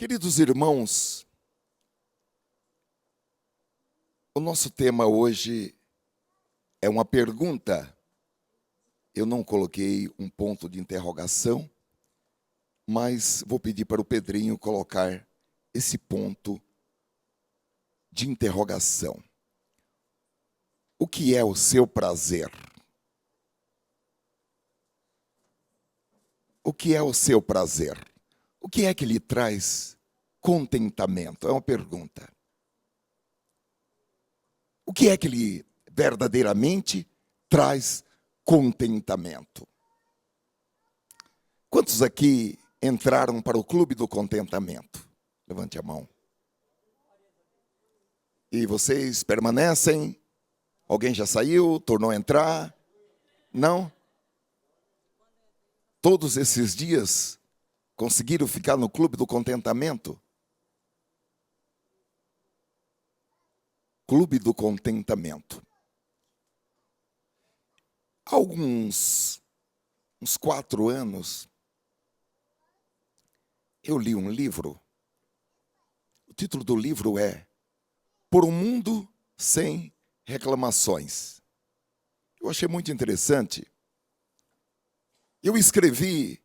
Queridos irmãos, o nosso tema hoje é uma pergunta. Eu não coloquei um ponto de interrogação, mas vou pedir para o Pedrinho colocar esse ponto de interrogação. O que é o seu prazer? O que é o seu prazer? O que é que lhe traz contentamento? É uma pergunta. O que é que lhe verdadeiramente traz contentamento? Quantos aqui entraram para o Clube do Contentamento? Levante a mão. E vocês permanecem? Alguém já saiu? Tornou a entrar? Não? Todos esses dias conseguiram ficar no Clube do Contentamento? Clube do Contentamento. Há uns 4 anos, eu li um livro. O título do livro é Por um Mundo Sem Reclamações. Eu achei muito interessante. Eu escrevi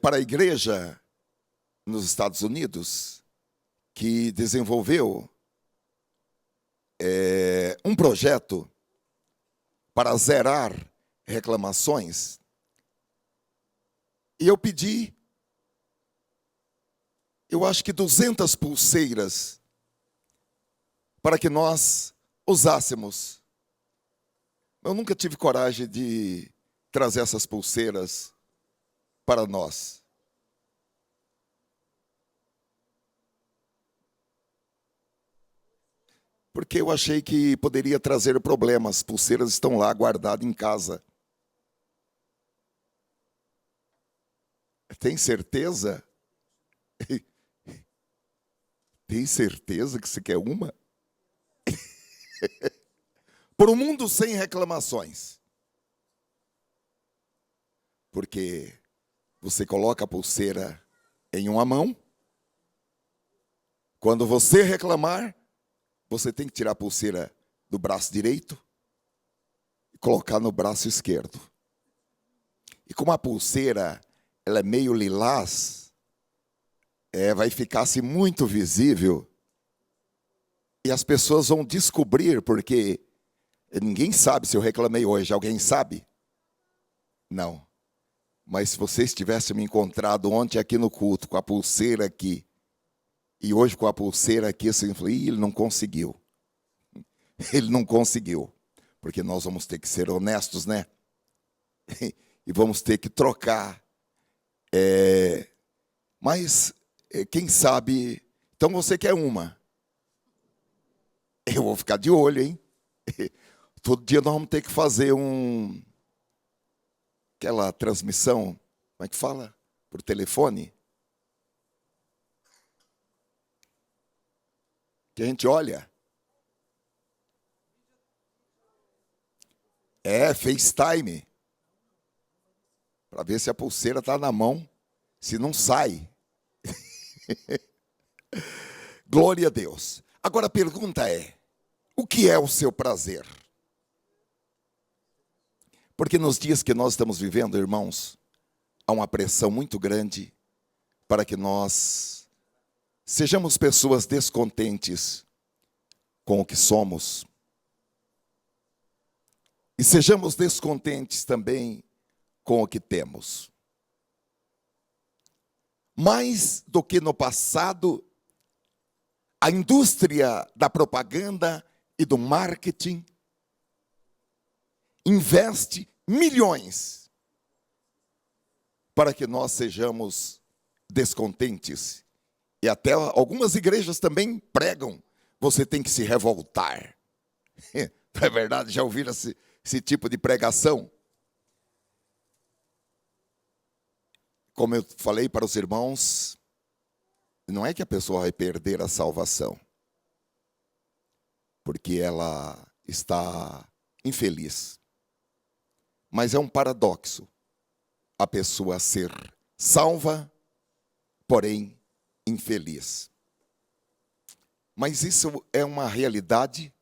para a igreja nos Estados Unidos, que desenvolveu um projeto para zerar reclamações. E eu pedi, eu acho que 200 pulseiras para que nós usássemos. Eu nunca tive coragem de trazer essas pulseiras para nós. Porque eu achei que poderia trazer problemas. As pulseiras estão lá guardadas em casa. Tem certeza? Tem certeza que você quer uma? Por um mundo sem reclamações. Porque você coloca a pulseira em uma mão. Quando você reclamar, você tem que tirar a pulseira do braço direito e colocar no braço esquerdo. E como a pulseira ela é meio lilás, vai ficar assim muito visível. E as pessoas vão descobrir, porque ninguém sabe se eu reclamei hoje. Alguém sabe? Não. Mas se vocês tivessem me encontrado ontem aqui no culto, com a pulseira aqui, e hoje com a pulseira aqui, você falou, ele não conseguiu. Ele não conseguiu. Porque nós vamos ter que ser honestos, né? E vamos ter que trocar. Mas, quem sabe... Então você quer uma? Eu vou ficar de olho, hein? Todo dia nós vamos ter que fazer aquela transmissão, como é que fala? Por telefone. Que a gente olha. FaceTime. Para ver se a pulseira está na mão, se não sai. Glória a Deus. Agora a pergunta é, o que é o seu prazer? Porque nos dias que nós estamos vivendo, irmãos, há uma pressão muito grande para que nós sejamos pessoas descontentes com o que somos. E sejamos descontentes também com o que temos. Mais do que no passado, a indústria da propaganda e do marketing investe milhões para que nós sejamos descontentes. E até algumas igrejas também pregam, você tem que se revoltar. Não é verdade? Já ouviram esse tipo de pregação? Como eu falei para os irmãos, não é que a pessoa vai perder a salvação, porque ela está infeliz. Mas é um paradoxo a pessoa ser salva, porém infeliz. Mas isso é uma realidade.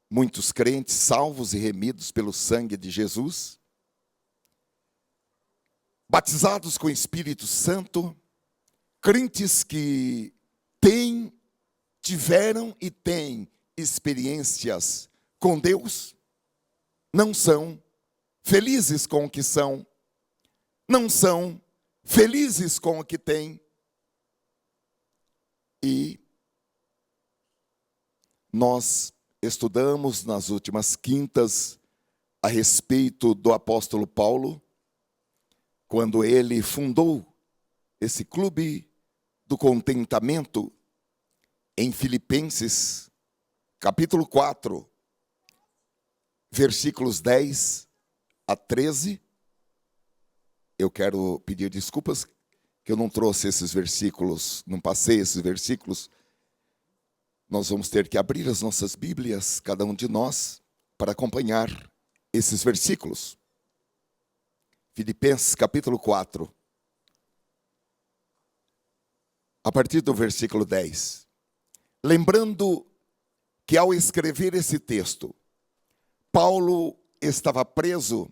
Muitos crentes salvos e remidos pelo sangue de Jesus, batizados com o Espírito Santo, crentes que tiveram e têm experiências com Deus, não são felizes com o que são, não são felizes com o que têm. E nós estudamos nas últimas quintas a respeito do apóstolo Paulo, quando ele fundou esse clube do contentamento em Filipenses, capítulo 4, versículos 10 a 13. Eu quero pedir desculpas que eu não trouxe esses versículos, não passei esses versículos. Nós vamos ter que abrir as nossas Bíblias, cada um de nós, para acompanhar esses versículos. Filipenses capítulo 4, a partir do versículo 10. Lembrando que ao escrever esse texto, Paulo estava preso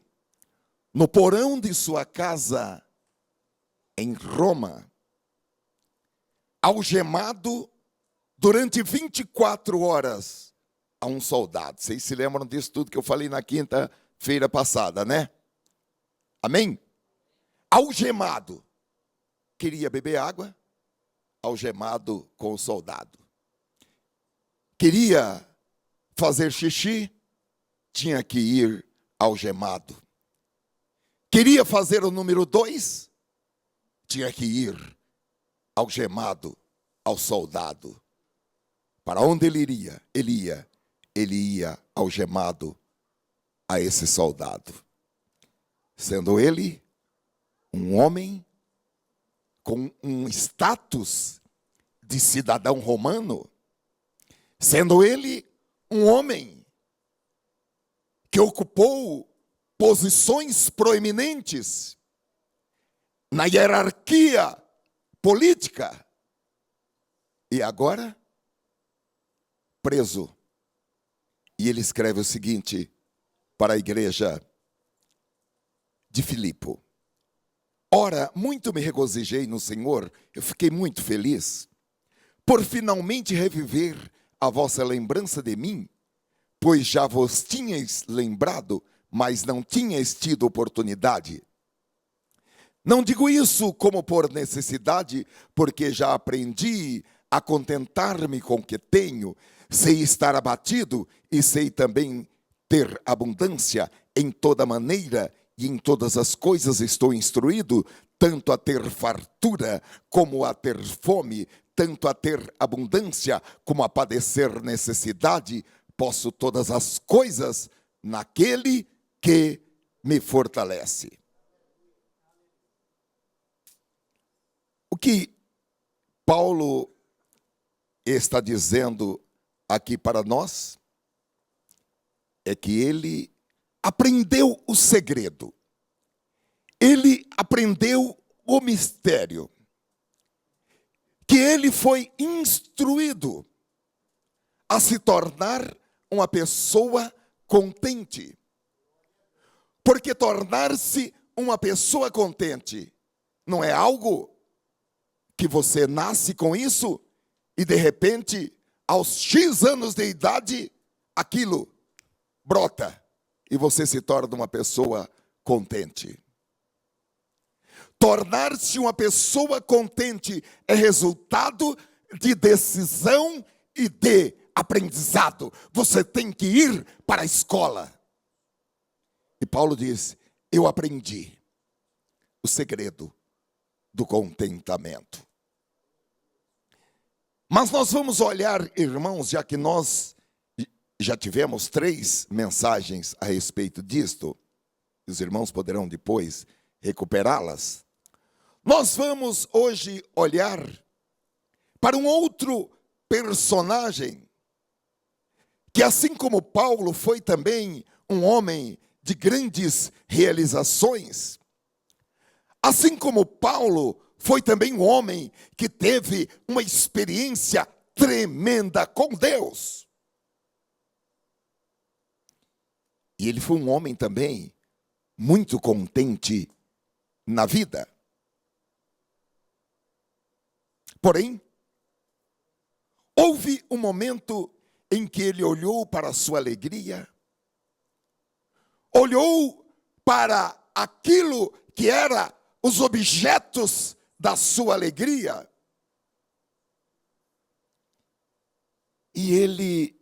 no porão de sua casa em Roma, algemado durante 24 horas a um soldado. Vocês se lembram disso tudo que eu falei na quinta-feira passada, né? Amém? Algemado. Queria beber água, algemado com o soldado. Queria fazer xixi, tinha que ir algemado. Queria fazer o número 2, tinha que ir algemado ao soldado. Para onde ele iria? Ele ia algemado a esse soldado. Sendo ele um homem com um status de cidadão romano, sendo ele um homem que ocupou posições proeminentes na hierarquia política, e agora preso. E ele escreve o seguinte para a igreja de Filipe: ora, muito me regozijei no Senhor, eu fiquei muito feliz, por finalmente reviver a vossa lembrança de mim, pois já vos tinhais lembrado, mas não tinhais tido oportunidade. Não digo isso como por necessidade, porque já aprendi a contentar-me com o que tenho, sei estar abatido e sei também ter abundância. Em toda maneira e em todas as coisas estou instruído, tanto a ter fartura como a ter fome, tanto a ter abundância como a padecer necessidade. Posso todas as coisas naquele que me fortalece. O que Paulo está dizendo aqui para nós é que ele aprendeu o segredo, ele aprendeu o mistério, que ele foi instruído a se tornar uma pessoa contente. Porque tornar-se uma pessoa contente não é algo que você nasce com isso e de repente, aos X anos de idade, aquilo brota e você se torna uma pessoa contente. Tornar-se uma pessoa contente é resultado de decisão e de aprendizado. Você tem que ir para a escola. E Paulo diz: eu aprendi o segredo do contentamento. Mas nós vamos olhar, irmãos, já que nós já tivemos 3 mensagens a respeito disto, os irmãos poderão depois recuperá-las. Nós vamos hoje olhar para um outro personagem, que assim como Paulo foi também um homem de grandes realizações, assim como Paulo foi também um homem que teve uma experiência tremenda com Deus. E ele foi um homem também muito contente na vida. Porém, houve um momento em que ele olhou para a sua alegria, olhou para aquilo que era os objetos da sua alegria, e ele,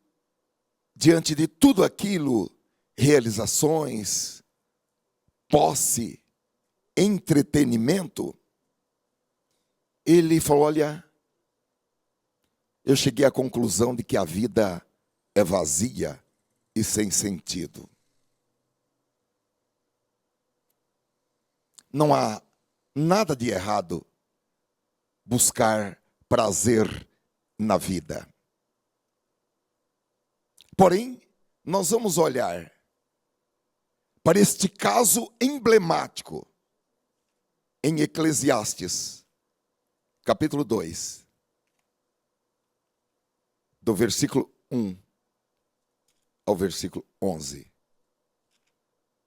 diante de tudo aquilo, realizações, posse, entretenimento, ele falou: olha, eu cheguei à conclusão de que a vida é vazia e sem sentido. Não há nada de errado buscar prazer na vida. Porém, nós vamos olhar para este caso emblemático em Eclesiastes, capítulo 2, do versículo 1 ao versículo 11.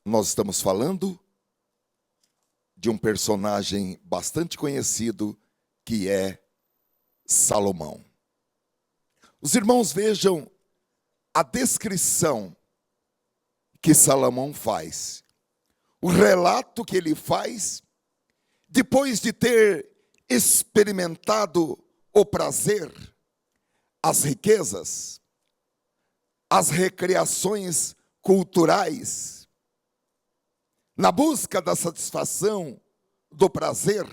Nós estamos falando de um personagem bastante conhecido, que é Salomão. Os irmãos vejam a descrição que Salomão faz, o relato que ele faz, depois de ter experimentado o prazer, as riquezas, as recreações culturais, na busca da satisfação, do prazer.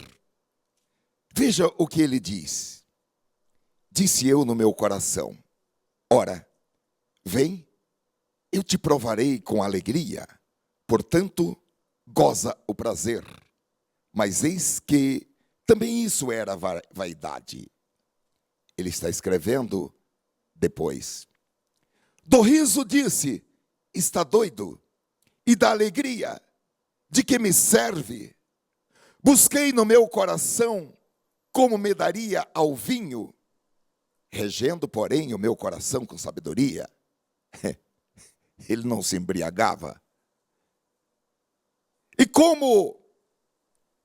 Veja o que ele diz: disse eu no meu coração, ora, vem, eu te provarei com alegria, portanto, goza o prazer. Mas eis que também isso era vaidade. Ele está escrevendo depois. Do riso disse, está doido, e da alegria, de que me serve? Busquei no meu coração como me daria ao vinho, regendo, porém, o meu coração com sabedoria. Ele não se embriagava. E como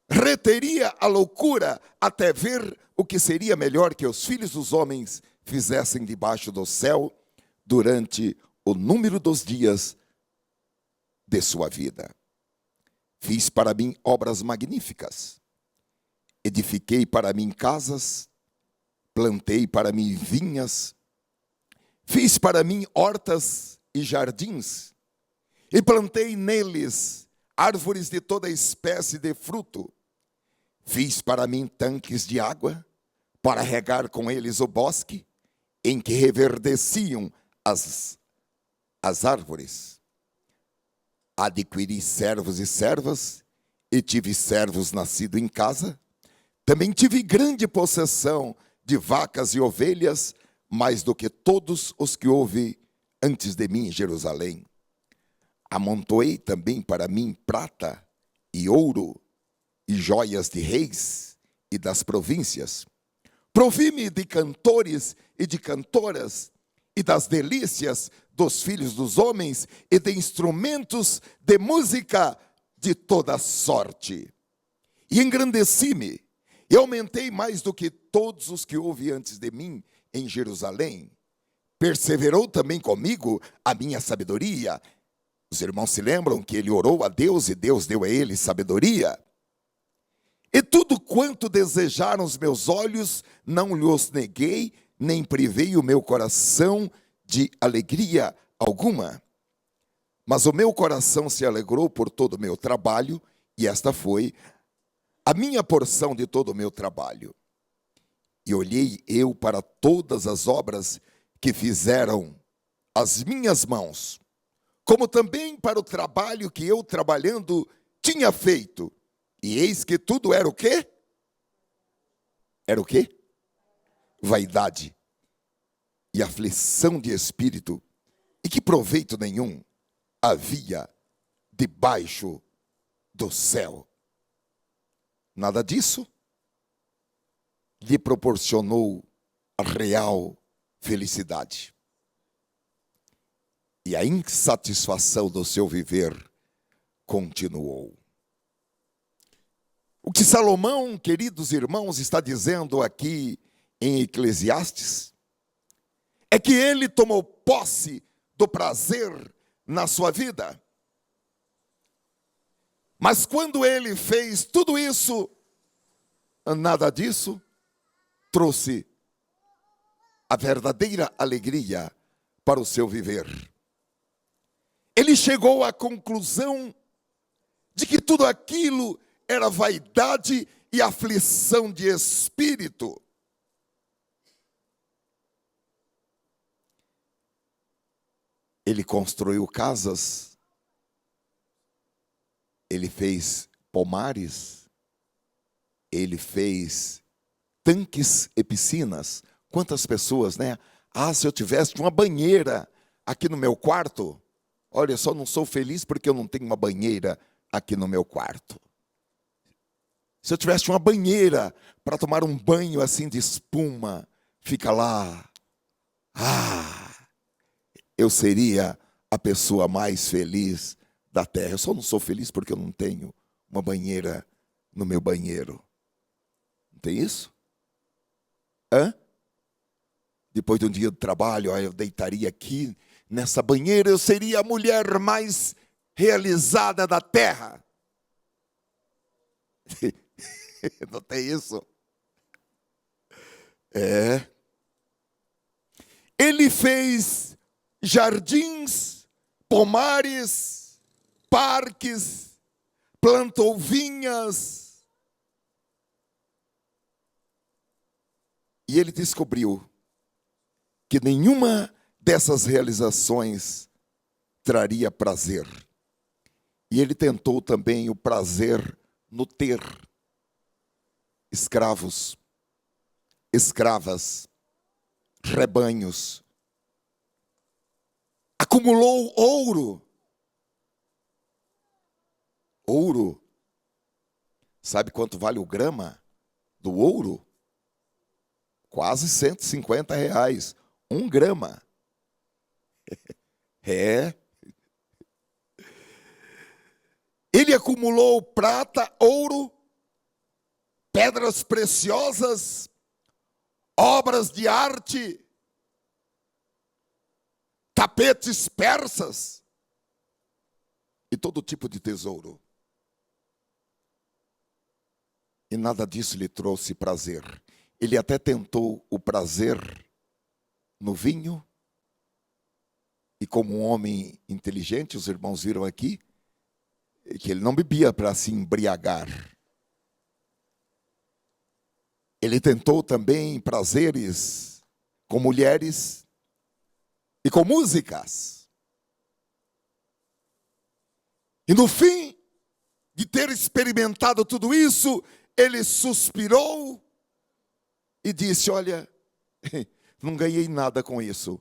reteria a loucura até ver o que seria melhor que os filhos dos homens fizessem debaixo do céu durante o número dos dias de sua vida. Fiz para mim obras magníficas, edifiquei para mim casas, plantei para mim vinhas, fiz para mim hortas e jardins, e plantei neles árvores de toda espécie de fruto. Fiz para mim tanques de água, para regar com eles o bosque, em que reverdeciam as árvores. Adquiri servos e servas, e tive servos nascidos em casa. Também tive grande possessão de vacas e ovelhas, mais do que todos os que houve antes de mim em Jerusalém. Amontoei também para mim prata e ouro, e joias de reis e das províncias. Provi-me de cantores e de cantoras, e das delícias dos filhos dos homens, e de instrumentos de música de toda sorte. E engrandeci-me, e aumentei mais do que todos os que houve antes de mim em Jerusalém. Perseverou também comigo a minha sabedoria. Os irmãos se lembram que ele orou a Deus, e Deus deu a ele sabedoria. E tudo quanto desejaram os meus olhos, não lhes neguei, nem privei o meu coração de alegria alguma. Mas o meu coração se alegrou por todo o meu trabalho, e esta foi a minha porção de todo o meu trabalho. E olhei eu para todas as obras que fizeram as minhas mãos, como também para o trabalho que eu, trabalhando, tinha feito. E eis que tudo era o quê? Era o quê? Vaidade e aflição de espírito, e que proveito nenhum havia debaixo do céu. Nada disso lhe proporcionou a real felicidade. E a insatisfação do seu viver continuou. O que Salomão, queridos irmãos, está dizendo aqui em Eclesiastes é que ele tomou posse do prazer na sua vida. Mas quando ele fez tudo isso, nada disso trouxe a verdadeira alegria para o seu viver. Ele chegou à conclusão de que tudo aquilo era vaidade e aflição de espírito. Ele construiu casas, ele fez pomares, ele fez tanques e piscinas. Quantas pessoas, né? Ah, se eu tivesse uma banheira aqui no meu quarto, olha, só não sou feliz porque eu não tenho uma banheira aqui no meu quarto. Se eu tivesse uma banheira para tomar um banho assim de espuma, fica lá. Eu seria a pessoa mais feliz da terra. Eu só não sou feliz porque eu não tenho uma banheira no meu banheiro. Não tem isso? Depois de um dia de trabalho, eu deitaria aqui nessa banheira, eu seria a mulher mais realizada da terra. Não tem isso? Ele fez jardins, pomares, parques, plantou vinhas. E ele descobriu que nenhuma dessas realizações traria prazer. E ele tentou também o prazer no ter escravos, escravas, rebanhos. Acumulou ouro. Ouro. Sabe quanto vale o grama do ouro? Quase R$150. 1 grama. Ele acumulou prata, ouro, pedras preciosas, obras de arte, tapetes persas e todo tipo de tesouro. E nada disso lhe trouxe prazer. Ele até tentou o prazer no vinho. E como um homem inteligente, os irmãos viram aqui, que ele não bebia para se embriagar. Ele tentou também prazeres com mulheres e com músicas. E no fim de ter experimentado tudo isso, ele suspirou e disse: olha, não ganhei nada com isso.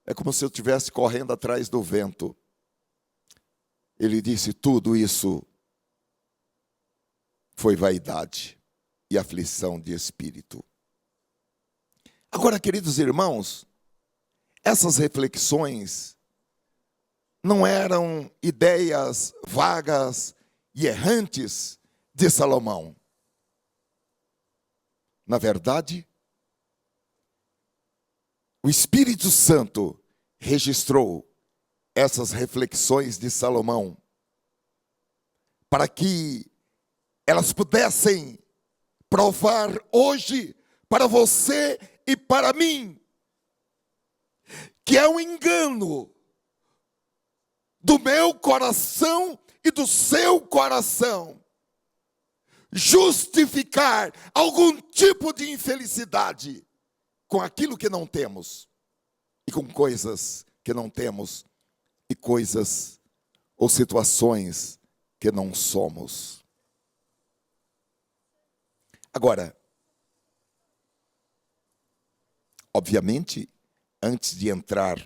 É como se eu estivesse correndo atrás do vento. Ele disse: tudo isso foi vaidade e aflição de espírito. Agora, queridos irmãos, essas reflexões não eram ideias vagas e errantes de Salomão. Na verdade, o Espírito Santo registrou essas reflexões de Salomão para que elas pudessem provar hoje para você e para mim que é um engano do meu coração e do seu coração justificar algum tipo de infelicidade com aquilo que não temos e com coisas que não temos e coisas ou situações que não somos. Agora, obviamente, antes de entrar,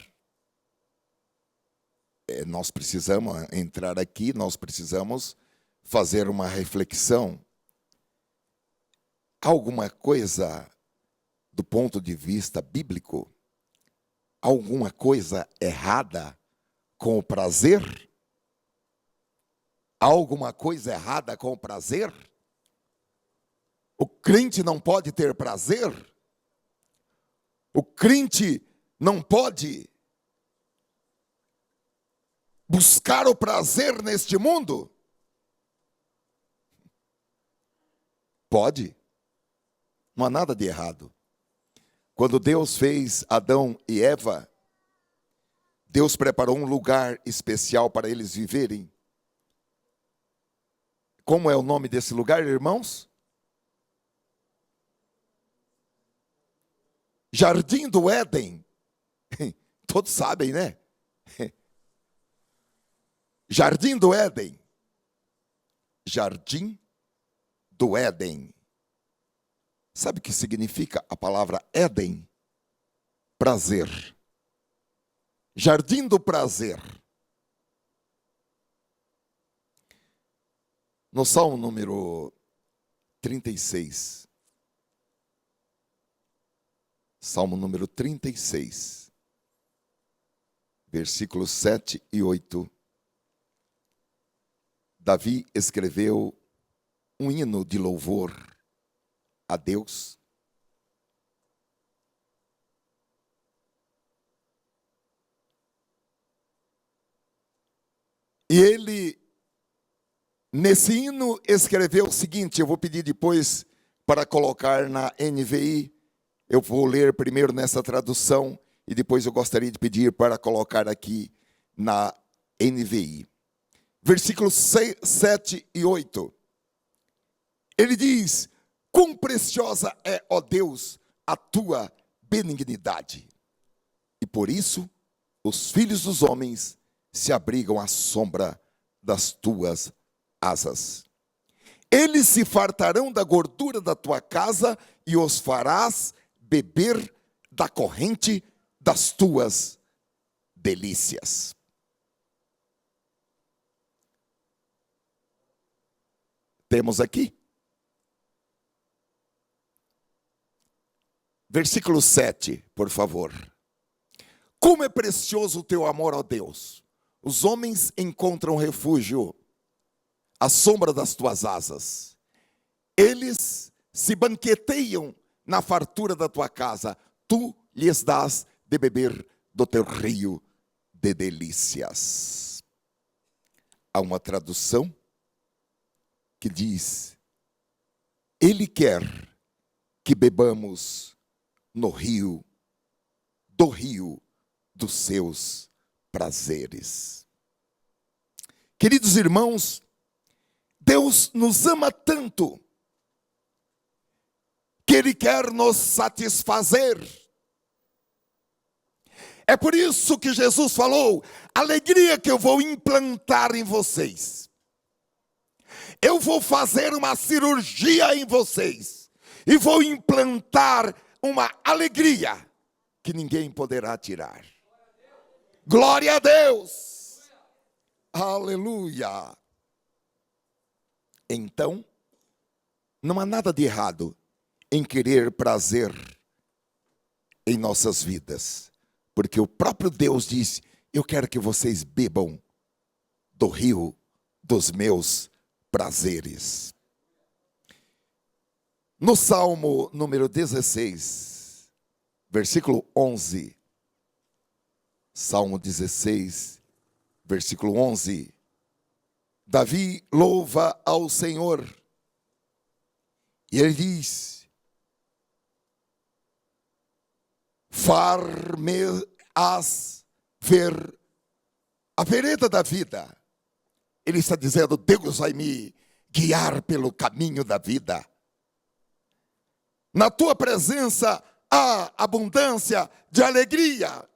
nós precisamos entrar aqui, nós precisamos fazer uma reflexão alguma coisa, do ponto de vista bíblico, alguma coisa errada com o prazer? Há alguma coisa errada com o prazer? O crente não pode ter prazer? O crente não pode buscar o prazer neste mundo? Pode. Não há nada de errado. Quando Deus fez Adão e Eva, Deus preparou um lugar especial para eles viverem. Como é o nome desse lugar, irmãos? Jardim do Éden. Todos sabem, né? Jardim do Éden. Jardim do Éden. Sabe o que significa a palavra Éden? Prazer. Jardim do prazer. No Salmo número 36. Salmo número 36. Versículos 7 e 8. Davi escreveu um hino de louvor a Deus. E ele, nesse hino, escreveu o seguinte, eu vou pedir depois para colocar na NVI, eu vou ler primeiro nessa tradução, e depois eu gostaria de pedir para colocar aqui na NVI. Versículos 7 e 8. Ele diz: quão preciosa é, ó Deus, a tua benignidade. E por isso, os filhos dos homens se abrigam à sombra das tuas asas. Eles se fartarão da gordura da tua casa e os farás beber da corrente das tuas delícias. Temos aqui. Versículo 7, por favor. Como é precioso o teu amor, ó Deus. Os homens encontram refúgio à sombra das tuas asas. Eles se banqueteiam na fartura da tua casa. Tu lhes dás de beber do teu rio de delícias. Há uma tradução que diz: Ele quer que bebamos no rio, do rio dos seus prazeres. Queridos irmãos, Deus nos ama tanto que Ele quer nos satisfazer. É por isso que Jesus falou: alegria que eu vou implantar em vocês. Eu vou fazer uma cirurgia em vocês e vou implantar uma alegria que ninguém poderá tirar. Glória a Deus! Aleluia! Então, não há nada de errado em querer prazer em nossas vidas, porque o próprio Deus diz: eu quero que vocês bebam do rio dos meus prazeres. No Salmo número 16, versículo 11, Salmo 16, versículo 11, Davi louva ao Senhor, e ele diz: far-me-ás ver a vereda da vida. Ele está dizendo: Deus vai me guiar pelo caminho da vida. Na tua presença há abundância de alegria.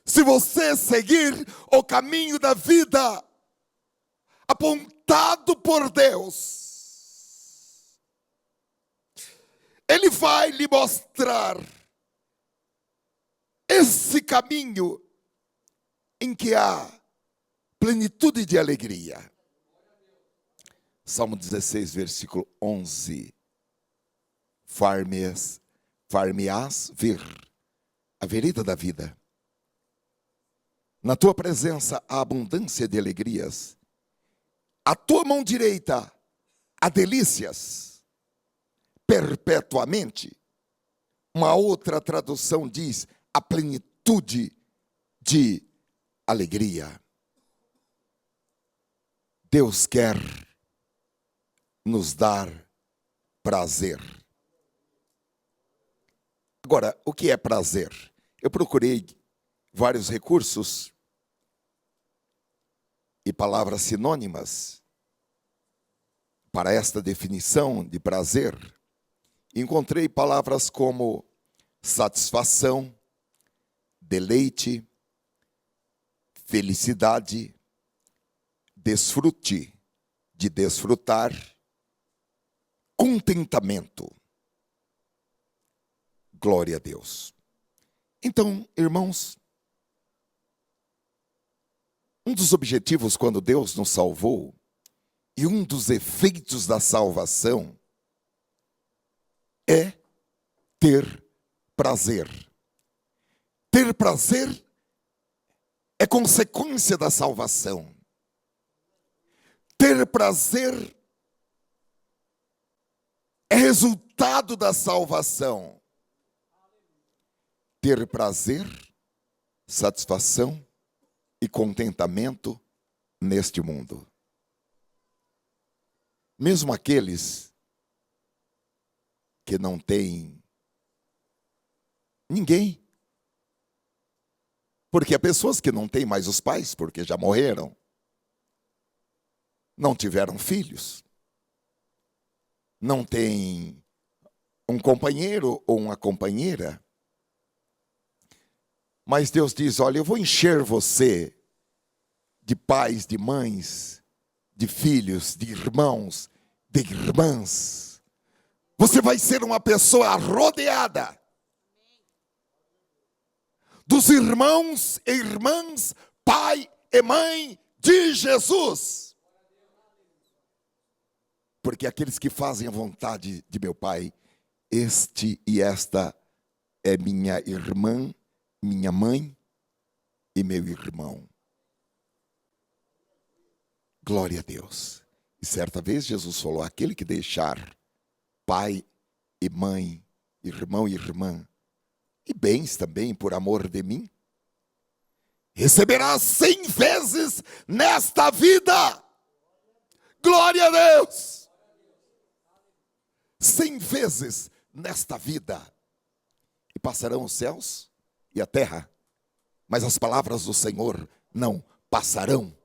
Se você seguir o caminho da vida apontado por Deus, Ele vai lhe mostrar esse caminho em que há plenitude de alegria. Salmo 16, versículo 11. Far-me-ás ver a vereda da vida. Na tua presença há abundância de alegrias. A tua mão direita há delícias perpetuamente. Uma outra tradução diz a plenitude de alegria. Deus quer nos dar prazer. Agora, o que é prazer? Eu procurei vários recursos e palavras sinônimas para esta definição de prazer. Encontrei palavras como satisfação, deleite, felicidade, desfrute, de desfrutar, contentamento. Glória a Deus. Então, irmãos, um dos objetivos quando Deus nos salvou e um dos efeitos da salvação é ter prazer. Ter prazer é consequência da salvação. Ter prazer é resultado da salvação. Ter prazer, satisfação e contentamento neste mundo. Mesmo aqueles que não têm ninguém. Porque há pessoas que não têm mais os pais, porque já morreram. Não tiveram filhos. Não têm um companheiro ou uma companheira. Mas Deus diz, olha, eu vou encher você de pais, de mães, de filhos, de irmãos, de irmãs. Você vai ser uma pessoa rodeada dos irmãos e irmãs, pai e mãe de Jesus. Porque aqueles que fazem a vontade de meu Pai, este e esta é minha irmã, minha mãe e meu irmão. Glória a Deus. E certa vez Jesus falou, aquele que deixar pai e mãe, irmão e irmã, e bens também por amor de mim, receberá 100 vezes nesta vida. Glória a Deus. 100 vezes nesta vida. E passarão os céus e a terra, mas as palavras do Senhor não passarão.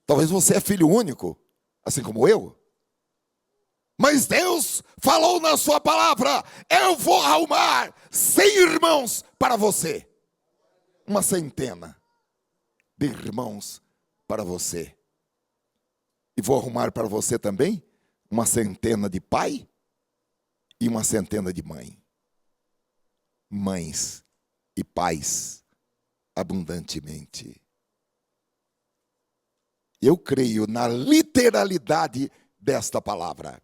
Talvez você é filho único, assim como eu. Mas Deus falou na sua palavra, eu vou arrumar 100 irmãos para você. Uma centena de irmãos para você. E vou arrumar para você também uma centena de pai e uma centena de mãe. Mães e pais abundantemente. Eu creio na literalidade desta palavra.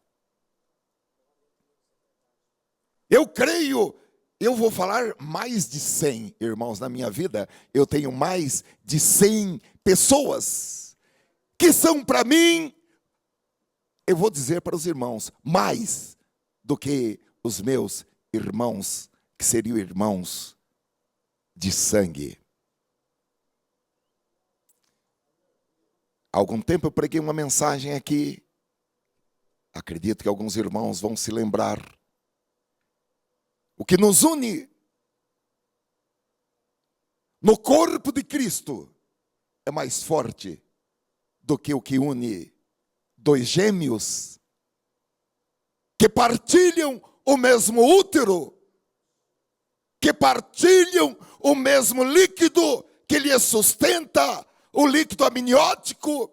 Eu creio, eu vou falar mais de 100, irmãos, na minha vida. Eu tenho mais de 100 pessoas que são para mim, eu vou dizer para os irmãos, mais do que os meus irmãos, que seriam irmãos de sangue. Há algum tempo eu preguei uma mensagem aqui, acredito que alguns irmãos vão se lembrar. O que nos une no corpo de Cristo é mais forte do que o que une dois gêmeos que partilham o mesmo útero, que partilham o mesmo líquido que lhes sustenta, o líquido amniótico.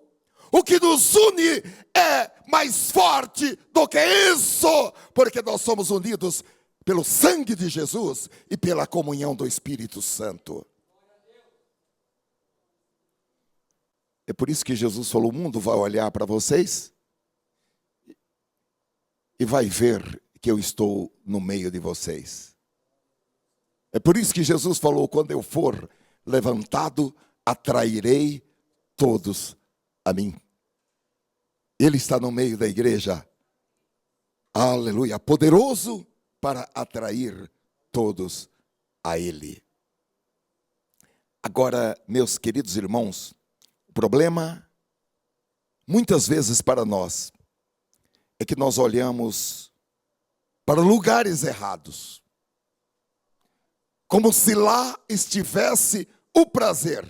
O que nos une é mais forte do que isso, porque nós somos unidos pelo sangue de Jesus e pela comunhão do Espírito Santo. É por isso que Jesus falou, o mundo vai olhar para vocês e vai ver que eu estou no meio de vocês. É por isso que Jesus falou: quando eu for levantado, atrairei todos a mim. Ele está no meio da igreja. Aleluia. Poderoso para atrair todos a Ele. Agora, meus queridos irmãos, o problema, muitas vezes para nós, é que nós olhamos para lugares errados, como se lá estivesse o prazer.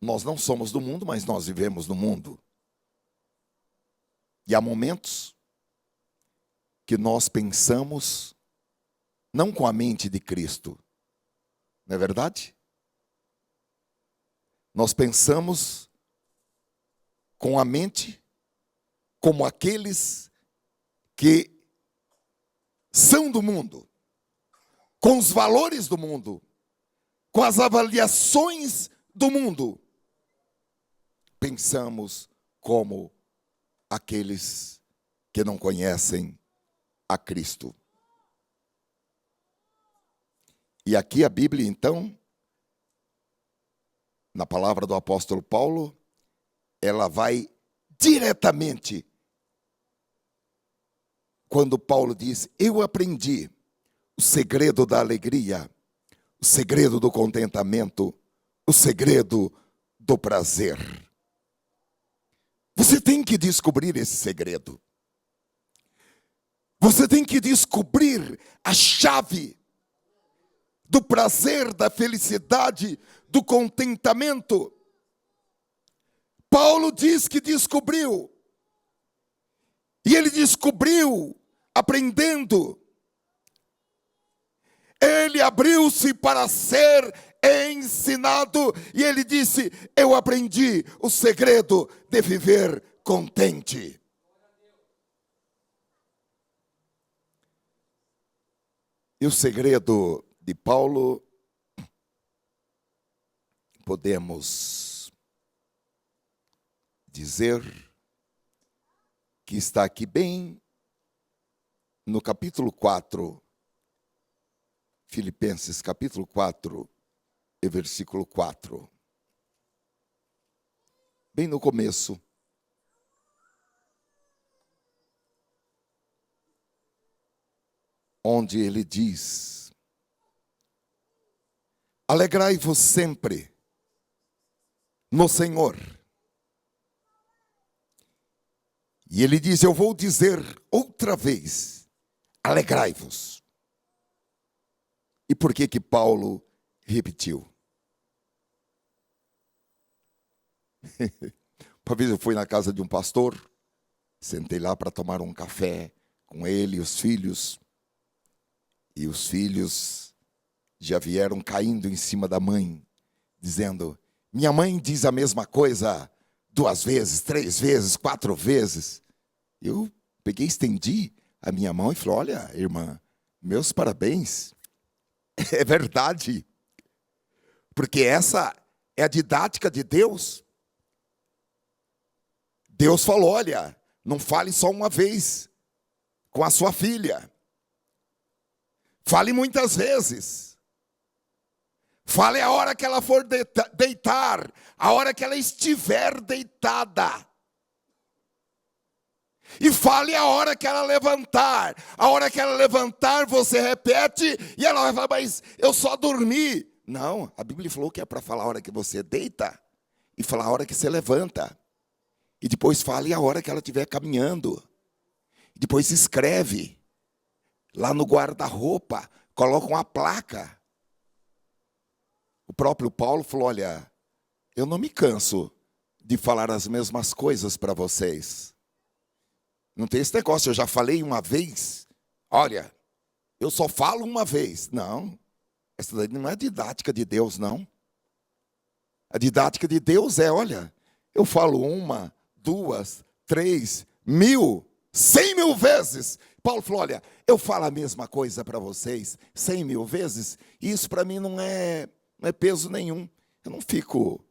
Nós não somos do mundo, mas nós vivemos no mundo. E há momentos que nós pensamos não com a mente de Cristo, não é verdade? Nós pensamos com a mente como aqueles que são do mundo, com os valores do mundo, com as avaliações do mundo. Pensamos como aqueles que não conhecem a Cristo. E aqui a Bíblia, então, na palavra do apóstolo Paulo, ela vai diretamente, quando Paulo diz: eu aprendi o segredo da alegria, o segredo do contentamento, o segredo do prazer. Você tem que descobrir esse segredo. Você tem que descobrir a chave do prazer, da felicidade, do contentamento. Paulo diz que descobriu. E ele descobriu aprendendo. Ele abriu-se para ser ensinado. E ele disse: eu aprendi o segredo de viver contente. E o segredo de Paulo, podemos dizer que está aqui bem no capítulo 4, Filipenses capítulo 4 e versículo 4. Bem no começo. Onde ele diz: alegrai-vos sempre no Senhor. E ele diz: eu vou dizer outra vez, alegrai-vos. E por que que Paulo repetiu? Uma vez eu fui na casa de um pastor, sentei lá para tomar um café com ele e os filhos. E os filhos já vieram caindo em cima da mãe, dizendo: minha mãe diz a mesma coisa 2 vezes, 3 vezes, 4 vezes. Eu peguei, estendi a minha mão e falei: olha, irmã, meus parabéns. É verdade. Porque essa é a didática de Deus. Deus falou: olha, não fale só uma vez com a sua filha. Fale muitas vezes. Fale a hora que ela for deitar, a hora que ela estiver deitada. E fale a hora que ela levantar. A hora que ela levantar, você repete e ela vai falar: mas eu só dormi. Não, a Bíblia falou que é para falar a hora que você deita e falar a hora que você levanta. E depois fale a hora que ela estiver caminhando. E depois escreve lá no guarda-roupa, coloca uma placa. O próprio Paulo falou: olha, eu não me canso de falar as mesmas coisas para vocês. Não tem esse negócio, eu já falei uma vez. Olha, eu só falo uma vez. Não, essa daí não é a didática de Deus, não. A didática de Deus é: olha, eu falo 1, 2, 3, 1000, 100.000 vezes. Paulo falou: olha, eu falo a mesma coisa para vocês 100.000 vezes, e isso para mim não é peso nenhum. Eu não fico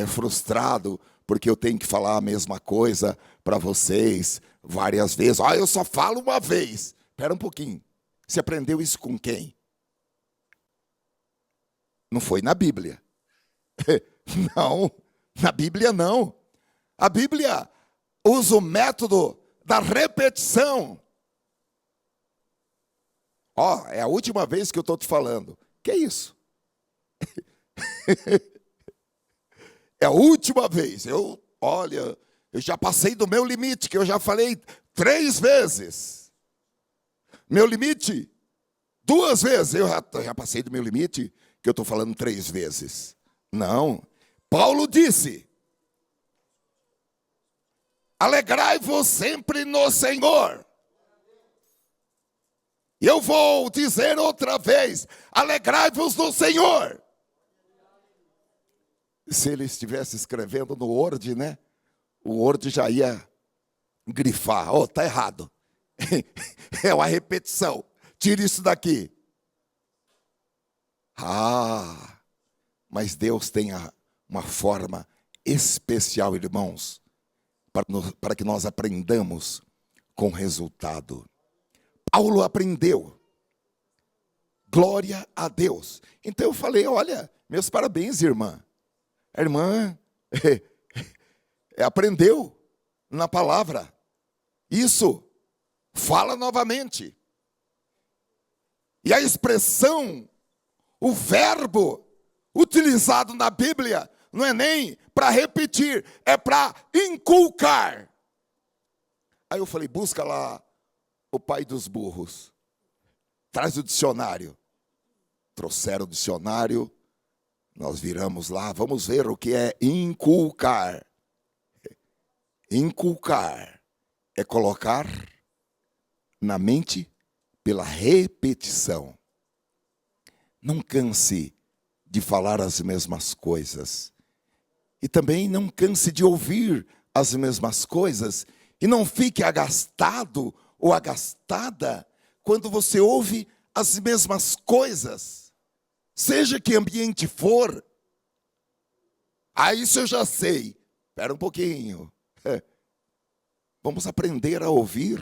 frustrado porque eu tenho que falar a mesma coisa para vocês várias vezes. Eu só falo uma vez. Espera um pouquinho. Você aprendeu isso com quem? Não foi na Bíblia. Não, na Bíblia não. A Bíblia usa o método da repetição. É a última vez que eu estou te falando. Que é isso? É a última vez. Eu já passei do meu limite, que eu já falei 3 vezes. Meu limite, 2 vezes. Eu já passei do meu limite, que eu estou falando 3 vezes. Não. Paulo disse: alegrai-vos sempre no Senhor. E eu vou dizer outra vez: alegrai-vos no Senhor. Se ele estivesse escrevendo no Word, né? O Word já ia grifar. Tá errado. É uma repetição. Tira isso daqui. Mas Deus tem uma forma especial, irmãos, para que nós aprendamos com resultado. Paulo aprendeu. Glória a Deus. Então eu falei: olha, meus parabéns, irmã. A irmã aprendeu na palavra. Isso. Fala novamente. E a expressão, o verbo utilizado na Bíblia, não é nem para repetir, é para inculcar. Aí eu falei: busca lá o pai dos burros. Traz o dicionário. Trouxeram o dicionário. Nós viramos lá, vamos ver o que é inculcar. Inculcar é colocar na mente pela repetição. Não canse de falar as mesmas coisas. E também não canse de ouvir as mesmas coisas. E não fique agastado ou agastada quando você ouve as mesmas coisas. Seja que ambiente for. Isso eu já sei. Espera um pouquinho. Vamos aprender a ouvir.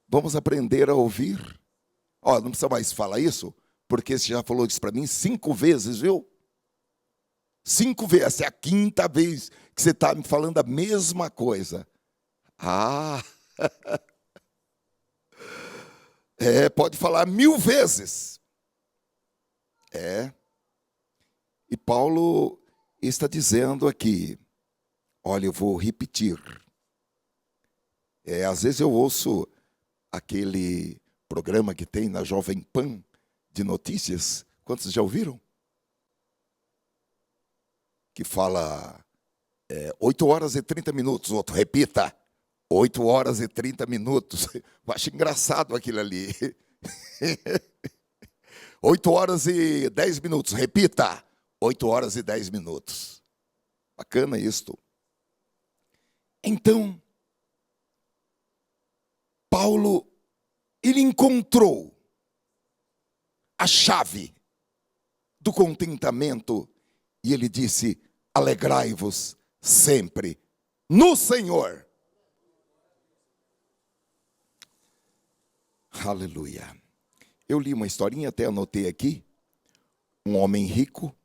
Vamos aprender a ouvir. Não precisa mais falar isso, porque você já falou isso para mim 5 vezes, viu? 5 vezes. Essa é a 5ª vez que você está me falando a mesma coisa. Pode falar 1000 vezes. E Paulo está dizendo aqui, olha, eu vou repetir. Às vezes eu ouço aquele programa que tem na Jovem Pan de notícias. Quantos já ouviram? Que fala 8 horas e 30 minutos. Outro, repita. 8 horas e 30 minutos. Eu acho engraçado aquilo ali. 8 horas e 10 minutos. Repita. 8 horas e 10 minutos. Bacana isto. Então, Paulo, ele encontrou a chave do contentamento e ele disse: alegrai-vos sempre no Senhor. Aleluia. Eu li uma historinha, até anotei aqui. Um homem rico,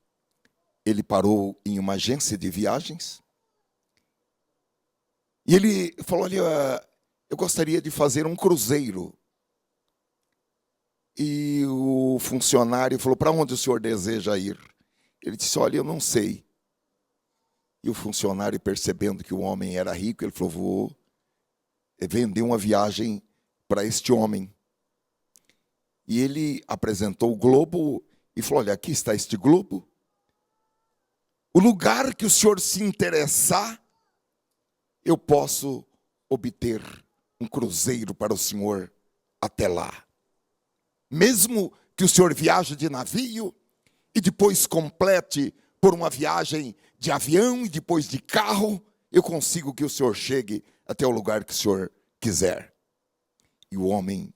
ele parou em uma agência de viagens. E ele falou: olha, eu gostaria de fazer um cruzeiro. E o funcionário falou: para onde o senhor deseja ir? Ele disse: olha, eu não sei. E o funcionário, percebendo que o homem era rico, ele falou: vou vender uma viagem para este homem. E ele apresentou o globo e falou: olha, aqui está este globo. O lugar que o senhor se interessar, eu posso obter um cruzeiro para o senhor até lá. Mesmo que o senhor viaje de navio e depois complete por uma viagem de avião e depois de carro, eu consigo que o senhor chegue até o lugar que o senhor quiser. E o homem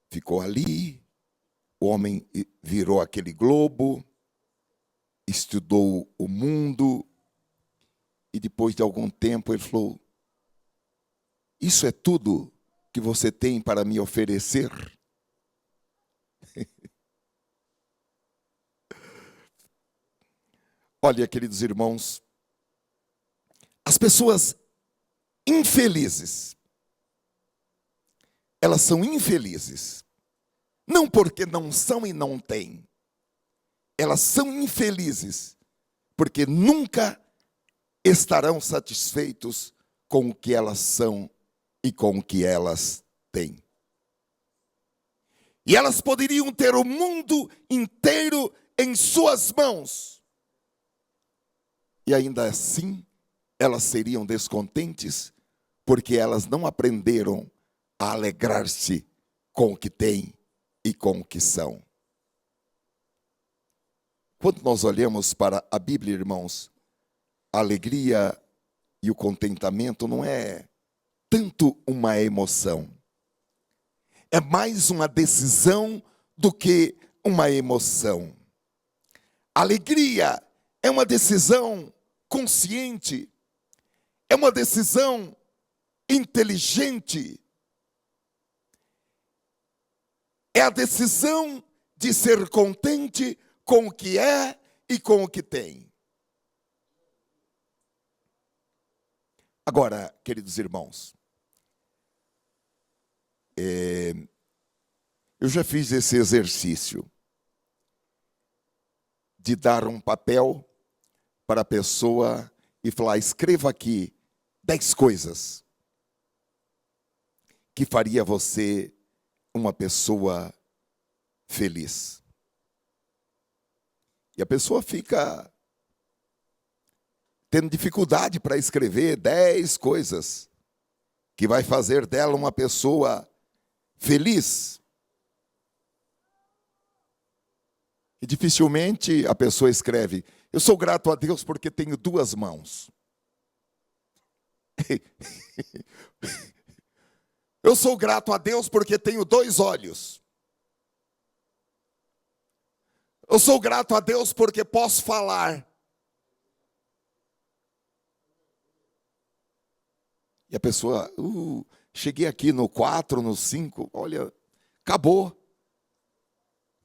ficou ali, o homem virou aquele globo, estudou o mundo E depois de algum tempo ele falou: isso é tudo que você tem para me oferecer? Olha, queridos irmãos, as pessoas infelizes, elas são infelizes, não porque não são e não têm, elas são infelizes porque nunca estarão satisfeitos com o que elas são e com o que elas têm. E elas poderiam ter o mundo inteiro em suas mãos, e ainda assim elas seriam descontentes, porque elas não aprenderam a alegrar-se com o que têm e com o que são. Quando nós olhamos para a Bíblia, irmãos, a alegria e o contentamento não é tanto uma emoção. É mais uma decisão do que uma emoção. A alegria é uma decisão consciente, é uma decisão inteligente. É a decisão de ser contente com o que é e com o que tem. Agora, queridos irmãos, eu já fiz esse exercício de dar um papel para a pessoa e falar: escreva aqui 10 coisas que faria você uma pessoa feliz. E a pessoa fica tendo dificuldade para escrever 10 coisas que vai fazer dela uma pessoa feliz. E dificilmente a pessoa escreve: eu sou grato a Deus porque tenho 2 mãos. Eu sou grato a Deus porque tenho 2 olhos. Eu sou grato a Deus porque posso falar. E a pessoa, cheguei aqui no 4, no 5, olha, acabou.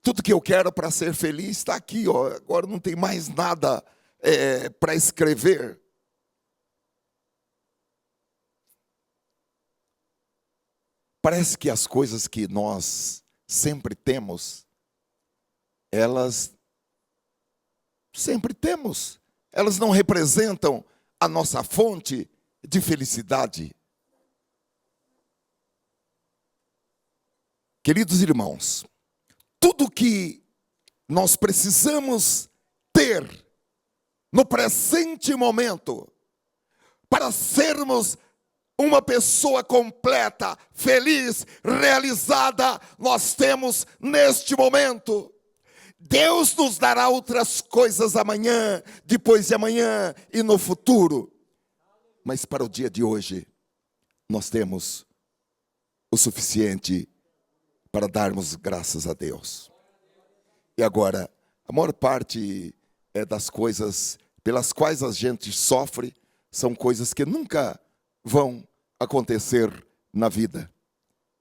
Tudo que eu quero para ser feliz está aqui, ó. Agora não tem mais nada para escrever. Parece que as coisas que nós sempre temos, elas não representam a nossa fonte de felicidade. Queridos irmãos, tudo que nós precisamos ter no presente momento para sermos uma pessoa completa, feliz, realizada, nós temos neste momento. Deus nos dará outras coisas amanhã, depois de amanhã e no futuro. Mas para o dia de hoje, nós temos o suficiente para darmos graças a Deus. E agora, a maior parte das coisas pelas quais a gente sofre são coisas que nunca vão acontecer na vida.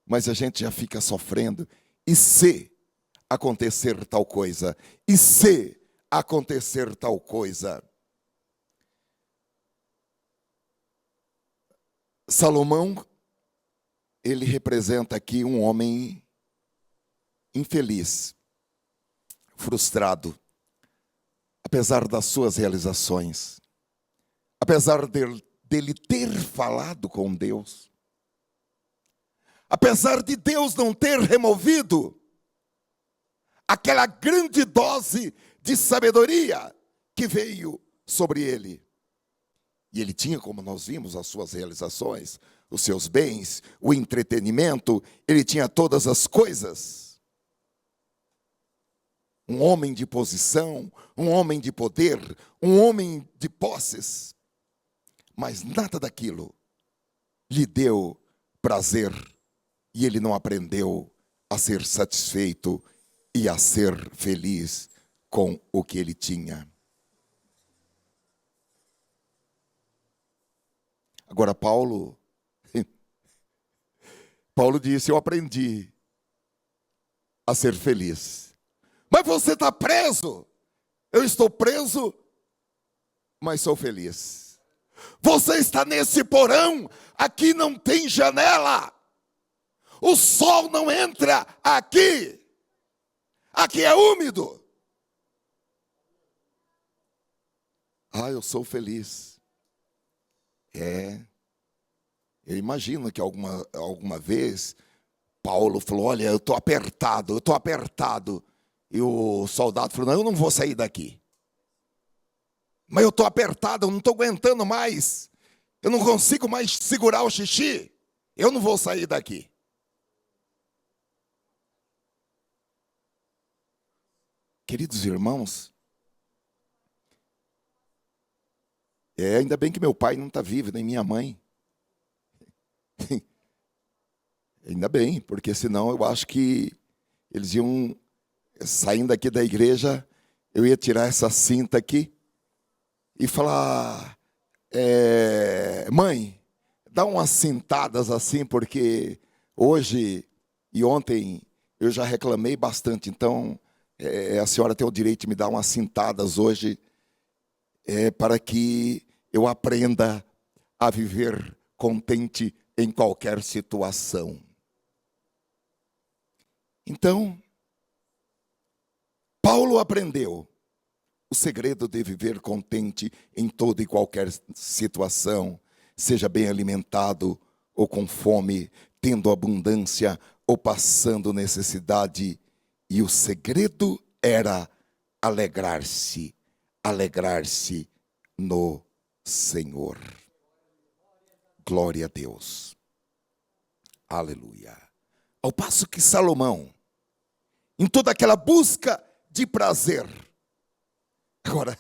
Mas a gente já fica sofrendo. E se acontecer tal coisa? E se acontecer tal coisa? Salomão, ele representa aqui um homem infeliz, frustrado, apesar das suas realizações, apesar dele ter falado com Deus, apesar de Deus não ter removido aquela grande dose de sabedoria que veio sobre ele. E ele tinha, como nós vimos, as suas realizações, os seus bens, o entretenimento, ele tinha todas as coisas. Um homem de posição, um homem de poder, um homem de posses. Mas nada daquilo lhe deu prazer e ele não aprendeu a ser satisfeito e a ser feliz com o que ele tinha. Agora, Paulo disse: eu aprendi a ser feliz. Mas você está preso. Eu estou preso, mas sou feliz. Você está nesse porão, aqui não tem janela. O sol não entra aqui. Aqui é úmido. Ah, eu sou feliz. Eu imagino que alguma vez Paulo falou: olha, eu estou apertado. E o soldado falou: não, eu não vou sair daqui. Mas eu estou apertado, eu não estou aguentando mais. Eu não consigo mais segurar o xixi. Eu não vou sair daqui. Queridos irmãos, ainda bem que meu pai não está vivo, nem minha mãe. Ainda bem, porque senão eu acho que eles iam, saindo aqui da igreja, eu ia tirar essa cinta aqui e falar: mãe, dá umas cintadas assim, porque hoje e ontem eu já reclamei bastante, então a senhora tem o direito de me dar umas cintadas hoje, para que eu aprenda a viver contente em qualquer situação. Então, Paulo aprendeu o segredo de viver contente em toda e qualquer situação, seja bem alimentado ou com fome, tendo abundância ou passando necessidade. E o segredo era alegrar-se no Senhor. Glória a Deus. Aleluia. Ao passo que Salomão, em toda aquela busca de prazer. Agora,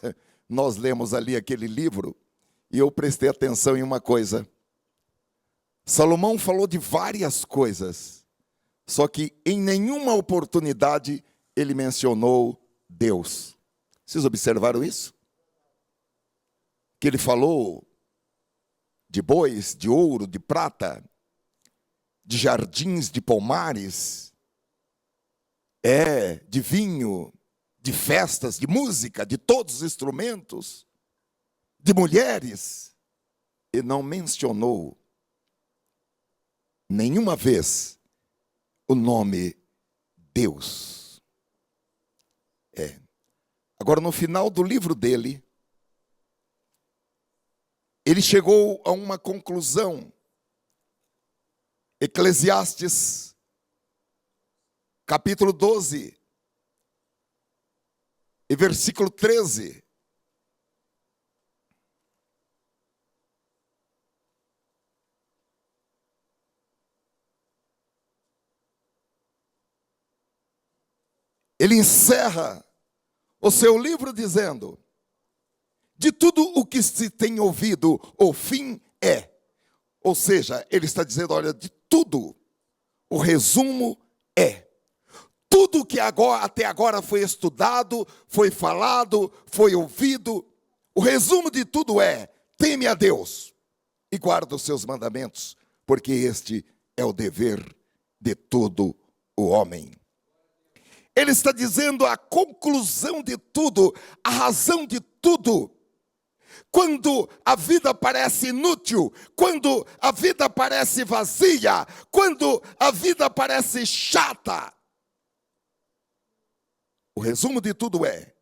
nós lemos ali aquele livro e eu prestei atenção em uma coisa. Salomão falou de várias coisas, só que em nenhuma oportunidade ele mencionou Deus. Vocês observaram isso? Que ele falou de bois, de ouro, de prata, de jardins, de pomares, de vinho, de festas, de música, de todos os instrumentos, de mulheres, e não mencionou nenhuma vez o nome Deus. Agora, no final do livro dele, ele chegou a uma conclusão. Eclesiastes, capítulo 12, e versículo 13. Ele encerra o seu livro dizendo: de tudo o que se tem ouvido, o fim é. Ou seja, ele está dizendo: olha, de tudo, o resumo é. Tudo que até agora foi estudado, foi falado, foi ouvido, o resumo de tudo é: teme a Deus e guarda os seus mandamentos, porque este é o dever de todo o homem. Ele está dizendo a conclusão de tudo, a razão de tudo. Quando a vida parece inútil, quando a vida parece vazia, quando a vida parece chata, o resumo de tudo é: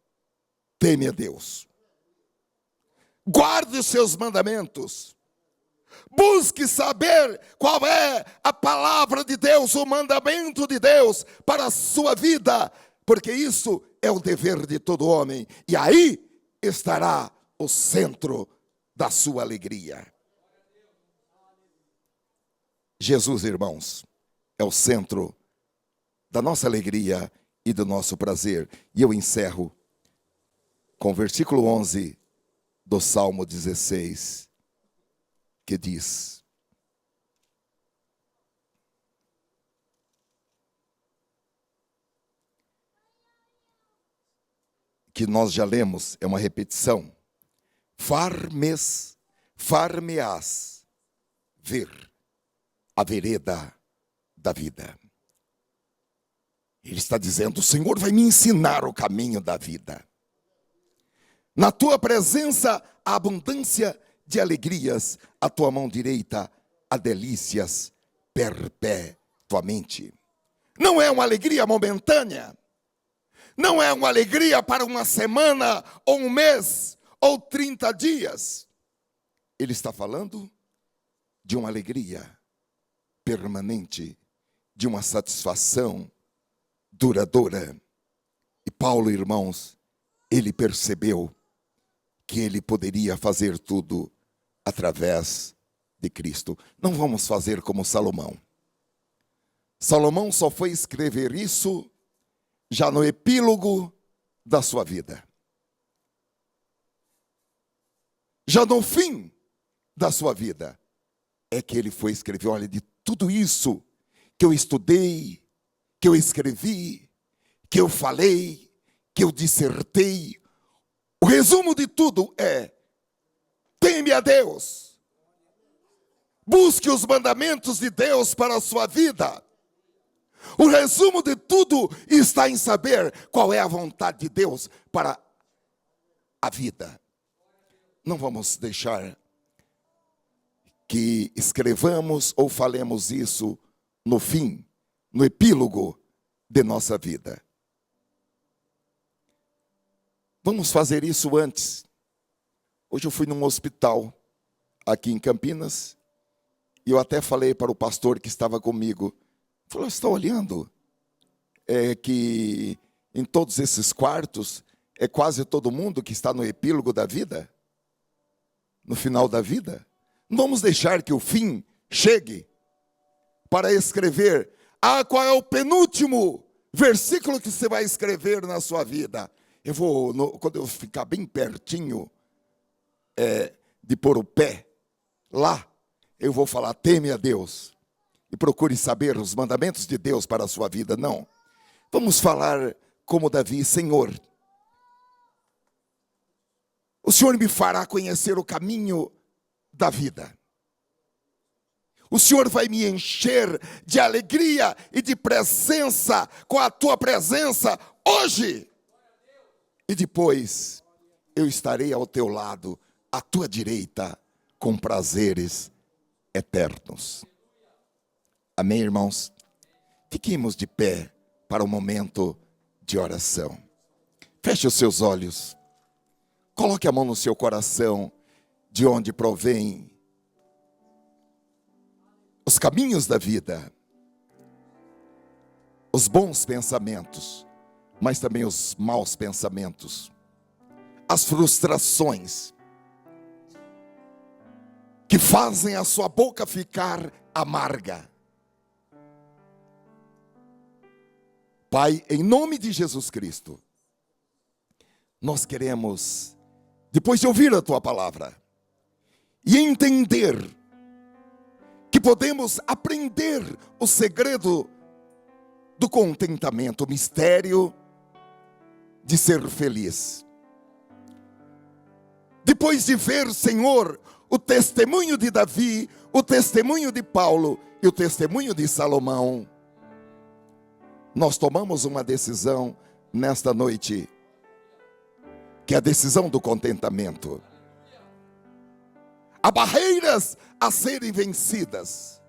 teme a Deus, guarde os seus mandamentos, busque saber qual é a palavra de Deus, o mandamento de Deus para a sua vida, porque isso é o dever de todo homem, e aí estará o centro da sua alegria. Jesus, irmãos, é o centro da nossa alegria e do nosso prazer. E eu encerro com o versículo 11 do Salmo 16, que diz: que nós já lemos, é uma repetição: far-me-ás ver a vereda da vida. Ele está dizendo: o Senhor vai me ensinar o caminho da vida. Na tua presença há abundância de alegrias, a tua mão direita há delícias perpetuamente. Não é uma alegria momentânea, não é uma alegria para uma semana, ou um mês, ou 30 dias. Ele está falando de uma alegria permanente, de uma satisfação duradoura. E Paulo, irmãos, ele percebeu que ele poderia fazer tudo através de Cristo. Não vamos fazer como Salomão. Salomão só foi escrever isso já no epílogo da sua vida. Já no fim da sua vida, é que ele foi escrever: olha, de tudo isso que eu estudei, que eu escrevi, que eu falei, que eu dissertei, o resumo de tudo é: teme a Deus, busque os mandamentos de Deus para a sua vida. O resumo de tudo está em saber qual é a vontade de Deus para a vida. Não vamos deixar que escrevamos ou falemos isso no fim, no epílogo de nossa vida. Vamos fazer isso antes. Hoje eu fui num hospital aqui em Campinas e eu até falei para o pastor que estava comigo. Falou: você está olhando que em todos esses quartos é quase todo mundo que está no epílogo da vida? No final da vida? Não vamos deixar que o fim chegue para escrever: qual é o penúltimo versículo que você vai escrever na sua vida? Eu vou, quando eu ficar bem pertinho de pôr o pé lá, eu vou falar: teme a Deus e procure saber os mandamentos de Deus para a sua vida. Não. Vamos falar como Davi: Senhor, o Senhor me fará conhecer o caminho da vida. O Senhor vai me encher de alegria e de presença com a tua presença hoje. E depois eu estarei ao teu lado, à tua direita, com prazeres eternos. Amém, irmãos? Fiquemos de pé para o momento de oração. Feche os seus olhos. Coloque a mão no seu coração, de onde provém os caminhos da vida, os bons pensamentos, mas também os maus pensamentos, as frustrações que fazem a sua boca ficar amarga. Pai, em nome de Jesus Cristo, nós queremos, depois de ouvir a tua palavra e entender que podemos aprender o segredo do contentamento, o mistério de ser feliz. Depois de ver, Senhor, o testemunho de Davi, o testemunho de Paulo e o testemunho de Salomão, nós tomamos uma decisão nesta noite, que é a decisão do contentamento. Há barreiras a serem vencidas,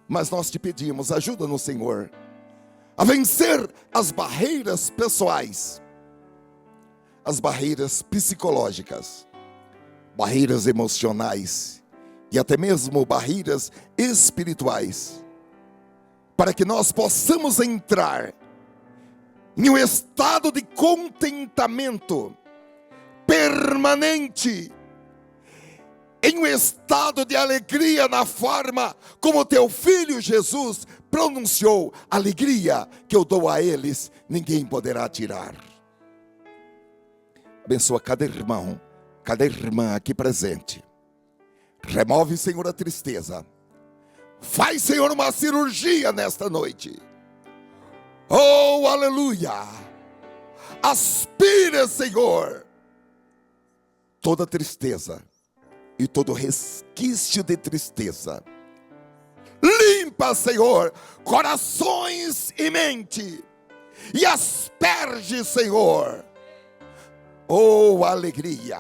mas nós te pedimos: ajuda-nos, Senhor, a vencer as barreiras pessoais, as barreiras psicológicas, barreiras emocionais e até mesmo barreiras espirituais, para que nós possamos entrar em um estado de contentamento permanente, em um estado de alegria na forma como teu Filho Jesus pronunciou: alegria que eu dou a eles, ninguém poderá tirar. Abençoa cada irmão, cada irmã aqui presente. Remove, Senhor, a tristeza. Faz, Senhor, uma cirurgia nesta noite. Oh, aleluia. Aspira, Senhor, toda tristeza, e todo resquício de tristeza. Limpa, Senhor, corações e mente, e asperge, Senhor, oh alegria.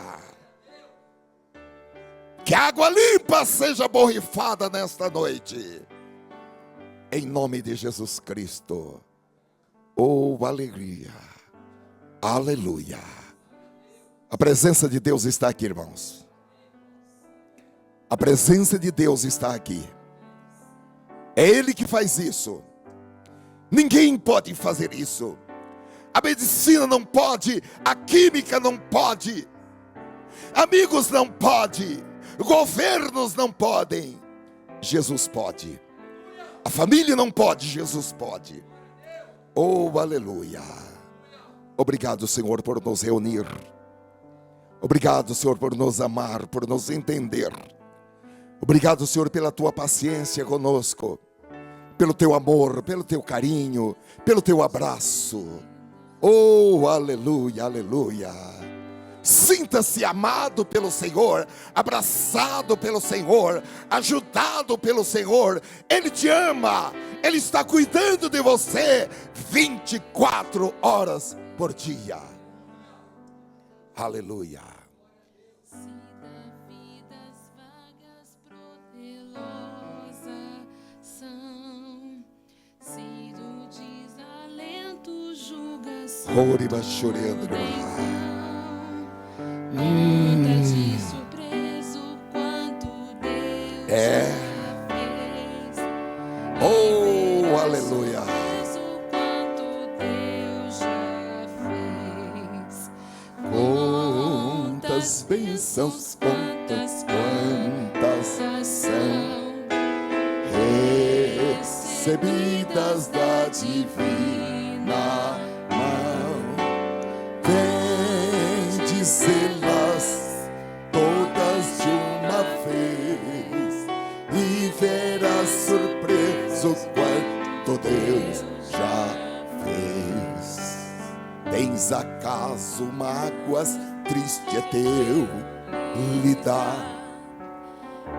Que a água limpa seja borrifada nesta noite, em nome de Jesus Cristo. Oh alegria, aleluia. A presença de Deus está aqui, irmãos. A presença de Deus está aqui. É Ele que faz isso. Ninguém pode fazer isso. A medicina não pode, a química não pode, amigos não pode, governos não podem. Jesus pode. A família não pode, Jesus pode. Oh, aleluia. Obrigado, Senhor, por nos reunir. Obrigado, Senhor, por nos amar, por nos entender. Obrigado, Senhor, pela tua paciência conosco, pelo teu amor, pelo teu carinho, pelo teu abraço. Oh, aleluia, aleluia. Sinta-se amado pelo Senhor, abraçado pelo Senhor, ajudado pelo Senhor. Ele te ama, Ele está cuidando de você 24 horas por dia. Aleluia. Oriba chorando. Conta de surpreso quanto Deus já fez. Oh, aleluia. Quanto Deus já fez. Quantas bênçãos, quantas são recebidas da divina mão. Vem dizê-las todas de uma vez e verás surpreso quanto Deus já fez. Tens acaso mágoas, triste é teu lidar,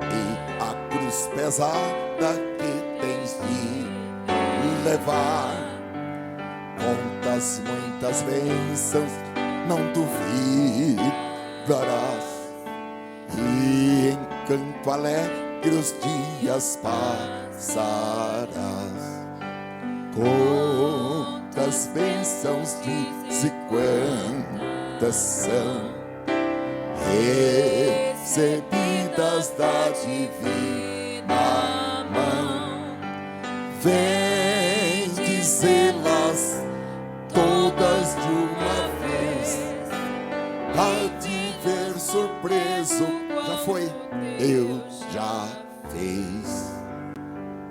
e a cruz pesada que tens de levar. Contas muitas bênçãos, não duvidarás, e em canto alegre os dias passarás. Quantas bênçãos diz e quantas são recebidas da divina mão. Vem dizê-las todas de uma vez, há de ver surpreso, já foi, Deus já fez.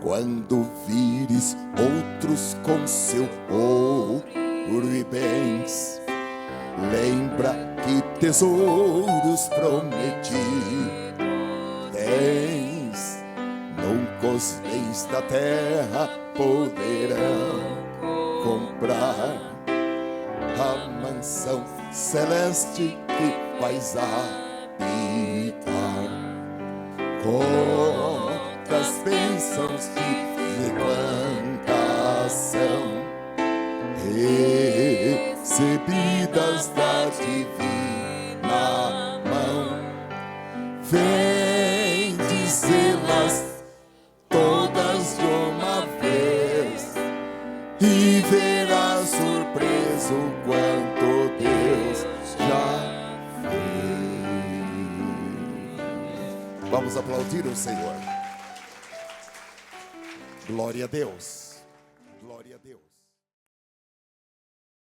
Quando vires outros com seu ouro e bens, lembra que tesouros prometi tens. Nunca os bens da terra poderão comprar a mansão celeste que vais habitar. Quantas bênçãos de quantas são recebidas da divina mão. Vem dizê-las todas de uma vez e verás surpreso quanto Deus já fez. Vamos aplaudir o Senhor. Glória a Deus. Glória a Deus.